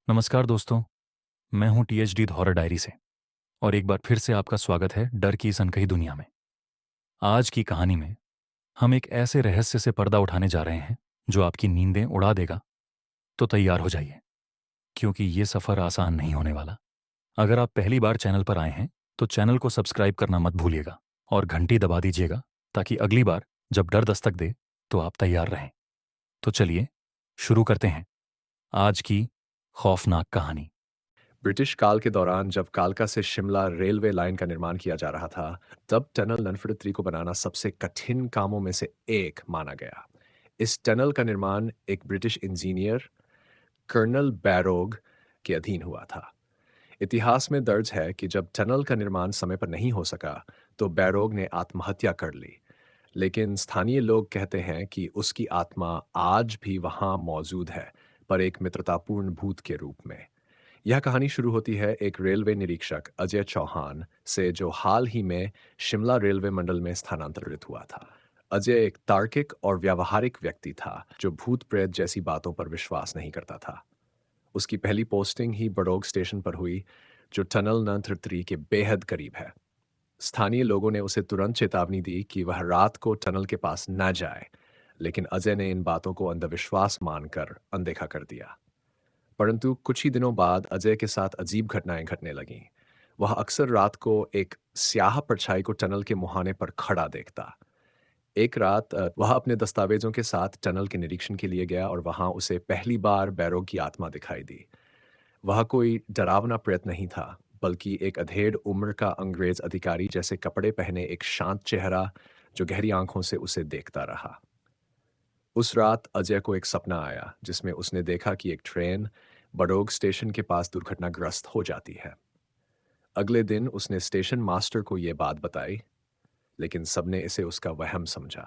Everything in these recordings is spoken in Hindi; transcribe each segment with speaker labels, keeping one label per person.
Speaker 1: नमस्कार दोस्तों। मैं हूं टीएचडी हॉरर डायरी से और एक बार फिर से आपका स्वागत है डर की इस अनकही दुनिया में। आज की कहानी में हम एक ऐसे रहस्य से पर्दा उठाने जा रहे हैं जो आपकी नींदें उड़ा देगा। तो तैयार हो जाइए, क्योंकि ये सफ़र आसान नहीं होने वाला। अगर आप पहली बार चैनल पर आए हैं तो चैनल को सब्सक्राइब करना मत भूलिएगा और घंटी दबा दीजिएगा, ताकि अगली बार जब डर दस्तक दे तो आप तैयार रहें। तो चलिए शुरू करते हैं आज की खौफनाक कहानी।
Speaker 2: ब्रिटिश काल के दौरान जब कालका से शिमला रेलवे लाइन का निर्माण किया जा रहा था, तब टनल ननफड़ित्री को बनाना सबसे कठिन कामों में से एक माना गया। इस टनल का निर्माण एक ब्रिटिश इंजीनियर कर्नल बैरोग के अधीन हुआ था। इतिहास में दर्ज है कि जब टनल का निर्माण समय पर नहीं हो सका, तो बैरोग ने आत्महत्या कर ली। लेकिन स्थानीय लोग कहते हैं कि उसकी आत्मा आज भी वहां मौजूद है, पर एक मित्रतापूर्ण भूत के रूप में। यह कहानी शुरू होती है एक रेलवे निरीक्षक अजय चौहान से, जो हाल ही में शिमला रेलवे मंडल में स्थानांतरित हुआ था। अजय एक तार्किक और व्यावहारिक व्यक्ति था, जो भूत प्रेत जैसी बातों पर विश्वास नहीं करता था। उसकी पहली पोस्टिंग ही बड़ोग स्टेशन पर हुई, जो टनल नंथरत्री के बेहद करीब है। स्थानीय लोगों ने उसे तुरंत चेतावनी दी कि वह रात को टनल के पास न जाए, लेकिन अजय ने इन बातों को अंधविश्वास मानकर अनदेखा कर दिया। परंतु कुछ ही दिनों बाद अजय के साथ अजीब घटनाएं घटने लगीं। वह अक्सर रात को एक स्याह परछाई को टनल के मुहाने पर खड़ा देखता। एक रात वह अपने दस्तावेजों के साथ टनल के निरीक्षण के लिए गया और वहां उसे पहली बार बैरोग की आत्मा दिखाई दी। वह कोई डरावना प्रेत नहीं था, बल्कि एक अधेड़ उम्र का अंग्रेज अधिकारी जैसे कपड़े पहने एक शांत चेहरा, जो गहरी आंखों से उसे देखता रहा। उस रात अजय को एक सपना आया, जिसमें उसने देखा कि एक ट्रेन बड़ोग स्टेशन के पास दुर्घटनाग्रस्त हो जाती है। अगले दिन उसने स्टेशन मास्टर को यह बात बताई, लेकिन सबने इसे उसका वहम समझा।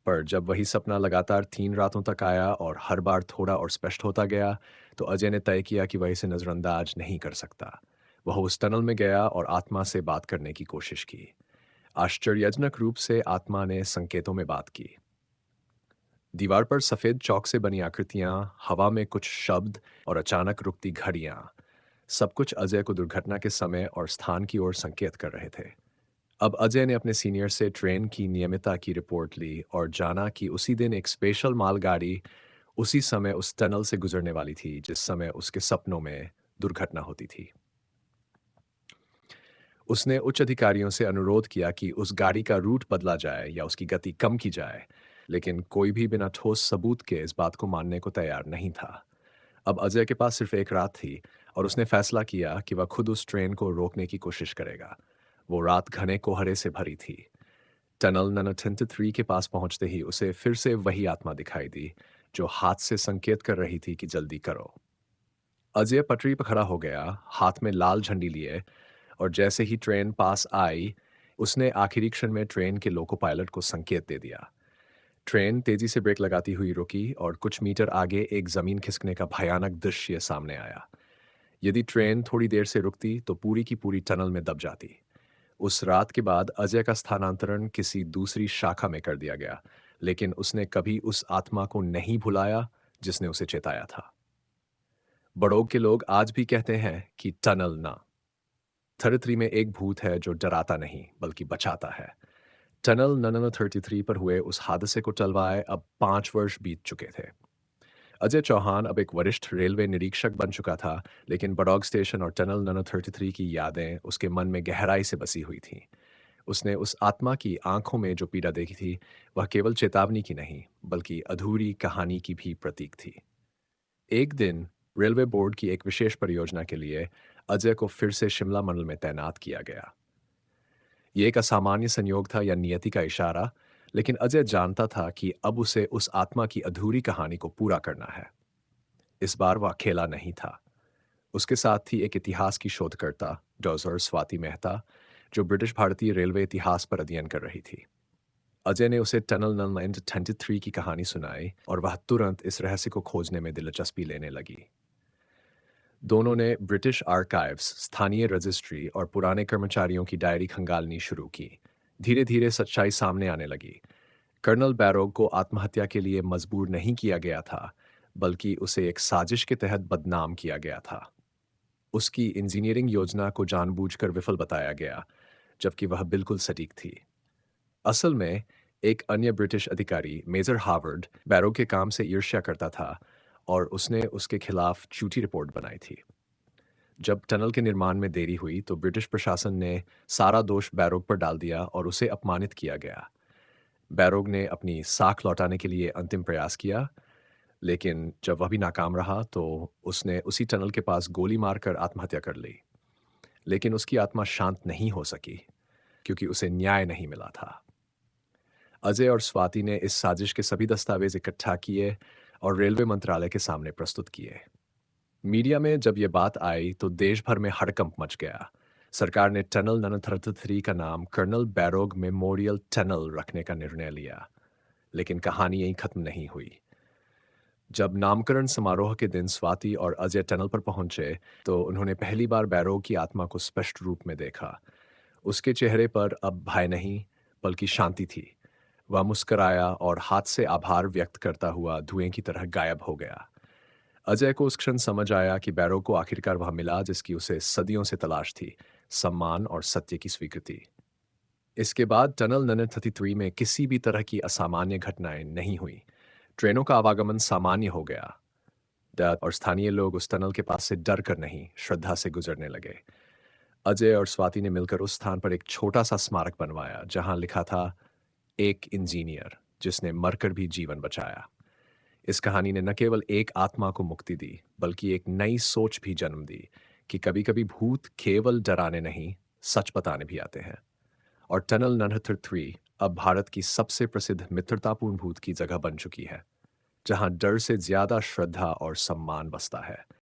Speaker 2: पर जब वही सपना लगातार 3 रातों तक आया और हर बार थोड़ा और स्पष्ट होता गया, तो अजय ने तय किया कि वह इसे नजरअंदाज नहीं कर सकता। वह उस टनल में गया और आत्मा से बात करने की कोशिश की। आश्चर्यजनक रूप से आत्मा ने संकेतों में बात की। दीवार पर सफेद चौक से बनी आकृतियां, हवा में कुछ शब्द और अचानक रुकती घड़ियां, सब कुछ अजय को दुर्घटना के समय और स्थान की ओर संकेत कर रहे थे। अब अजय ने अपने सीनियर से ट्रेन की नियमितता की रिपोर्ट ली और जाना कि उसी दिन एक स्पेशल मालगाड़ी उसी समय उस टनल से गुजरने वाली थी, जिस समय उसके सपनों में दुर्घटना होती थी। उसने उच्च अधिकारियों से अनुरोध किया कि उस गाड़ी का रूट बदला जाए या उसकी गति कम की जाए, लेकिन कोई भी बिना ठोस सबूत के इस बात को मानने को तैयार नहीं था। अब अजय के पास सिर्फ एक रात थी और उसने फैसला किया कि वह खुद उस ट्रेन को रोकने की कोशिश करेगा। वो रात घने कोहरे से भरी थी। टनल ननथेंथ थ्री के पास पहुंचते ही उसे फिर से वही आत्मा दिखाई दी, जो हाथ से संकेत कर रही थी कि जल्दी करो। अजय पटरी पर खड़ा हो गया, हाथ में लाल झंडी लिए, और जैसे ही ट्रेन पास आई, उसने आखिरी क्षण में ट्रेन के लोको पायलट को संकेत दे दिया। ट्रेन तेजी से ब्रेक लगाती हुई रुकी और कुछ मीटर आगे एक जमीन खिसकने का भयानक दृश्य सामने आया। यदि ट्रेन थोड़ी देर से रुकती तो पूरी की पूरी टनल में दब जाती। उस रात के बाद अजय का स्थानांतरण किसी दूसरी शाखा में कर दिया गया, लेकिन उसने कभी उस आत्मा को नहीं भुलाया जिसने उसे चेताया था। बड़ोग के लोग आज भी कहते हैं कि टनल ना थर्टी में एक भूत है जो डराता नहीं बल्कि बचाता है। टनल ननन 33 पर हुए उस हादसे को टलवाए अब 5 वर्ष बीत चुके थे। अजय चौहान अब एक वरिष्ठ रेलवे निरीक्षक बन चुका था, लेकिन बड़ौग स्टेशन और टनल ननन 33 की यादें उसके मन में गहराई से बसी हुई थीं। उसने उस आत्मा की आंखों में जो पीड़ा देखी थी, वह केवल चेतावनी की नहीं, बल्कि अधूरी कहानी की भी प्रतीक थी। एक दिन रेलवे बोर्ड की एक विशेष परियोजना के लिए अजय को फिर से शिमला मंडल में तैनात किया गया। ये एक असामान्य संयोग था या नियति का इशारा, लेकिन अजय जानता था कि अब उसे उस आत्मा की अधूरी कहानी को पूरा करना है। इस बार वह अकेला नहीं था। उसके साथ थी एक इतिहास की शोधकर्ता, डॉक्टर स्वाति मेहता, जो ब्रिटिश भारतीय रेलवे इतिहास पर अध्ययन कर रही थी। अजय ने उसे टनल नंबर 23 की कहानी सुनाई और वह तुरंत इस रहस्य को खोजने में दिलचस्पी लेने लगी। दोनों ने ब्रिटिश आर्काइव्स, स्थानीय रजिस्ट्री और पुराने कर्मचारियों की डायरी खंगालनी शुरू की। धीरे धीरे सच्चाई सामने आने लगी। कर्नल बैरोग को आत्महत्या के लिए मजबूर नहीं किया गया था, बल्कि उसे एक साजिश के तहत बदनाम किया गया था। उसकी इंजीनियरिंग योजना को जानबूझकर विफल बताया गया, जबकि वह बिल्कुल सटीक थी। असल में, एक अन्य ब्रिटिश अधिकारी मेजर हार्वर्ड बैरो के काम से ईर्ष्या करता था और उसने उसके खिलाफ झूठी रिपोर्ट बनाई थी। जब टनल के निर्माण में देरी हुई तो ब्रिटिश प्रशासन ने सारा दोष बैरोग पर डाल दिया और उसे अपमानित किया गया। बैरोग ने अपनी साख लौटाने के लिए अंतिम प्रयास किया, लेकिन जब वह भी नाकाम रहा तो उसने उसी टनल के पास गोली मारकर आत्महत्या कर ली। लेकिन उसकी आत्मा शांत नहीं हो सकी, क्योंकि उसे न्याय नहीं मिला था। अजय और स्वाति ने इस साजिश के सभी दस्तावेज इकट्ठा किए और रेलवे मंत्रालय के सामने प्रस्तुत किए। मीडिया में जब ये बात आई तो देश भर में हड़कंप मच गया। सरकार ने टनल ननथरथ 3 का नाम कर्नल बैरोग मेमोरियल टनल रखने का निर्णय लिया। लेकिन कहानी यहीं खत्म नहीं हुई। जब नामकरण समारोह के दिन स्वाति और अजय टनल पर पहुंचे तो उन्होंने पहली बार बैरोग की आत्मा को स्पष्ट रूप में देखा। उसके चेहरे पर अब भय नहीं, बल्कि शांति थी। वह मुस्कराया और हाथ से आभार व्यक्त करता हुआ धुएं की तरह गायब हो गया। अजय को उस क्षण समझ आया कि बैरो को आखिरकार वह मिला जिसकी उसे सदियों से तलाश थी, सम्मान और सत्य की स्वीकृति। इसके बाद टनल ननर 33 में किसी भी तरह की असामान्य घटनाएं नहीं हुई। ट्रेनों का आवागमन सामान्य हो गया और स्थानीय लोग उस टनल के पास से डर कर नहीं, श्रद्धा से गुजरने लगे। अजय और स्वाति ने मिलकर उस स्थान पर एक छोटा सा स्मारक बनवाया जहां लिखा था, एक इंजीनियर जिसने मरकर भी जीवन बचाया। इस कहानी ने न केवल एक आत्मा को मुक्ति दी, बल्कि एक नई सोच भी जन्म दी कि कभी-कभी भूत केवल डराने नहीं, सच बताने भी आते हैं। और टनल ननहथर 3 अब भारत की सबसे प्रसिद्ध मित्रतापूर्ण भूत की जगह बन चुकी है, जहां डर से ज्यादा श्रद्धा और सम्मान बसता है।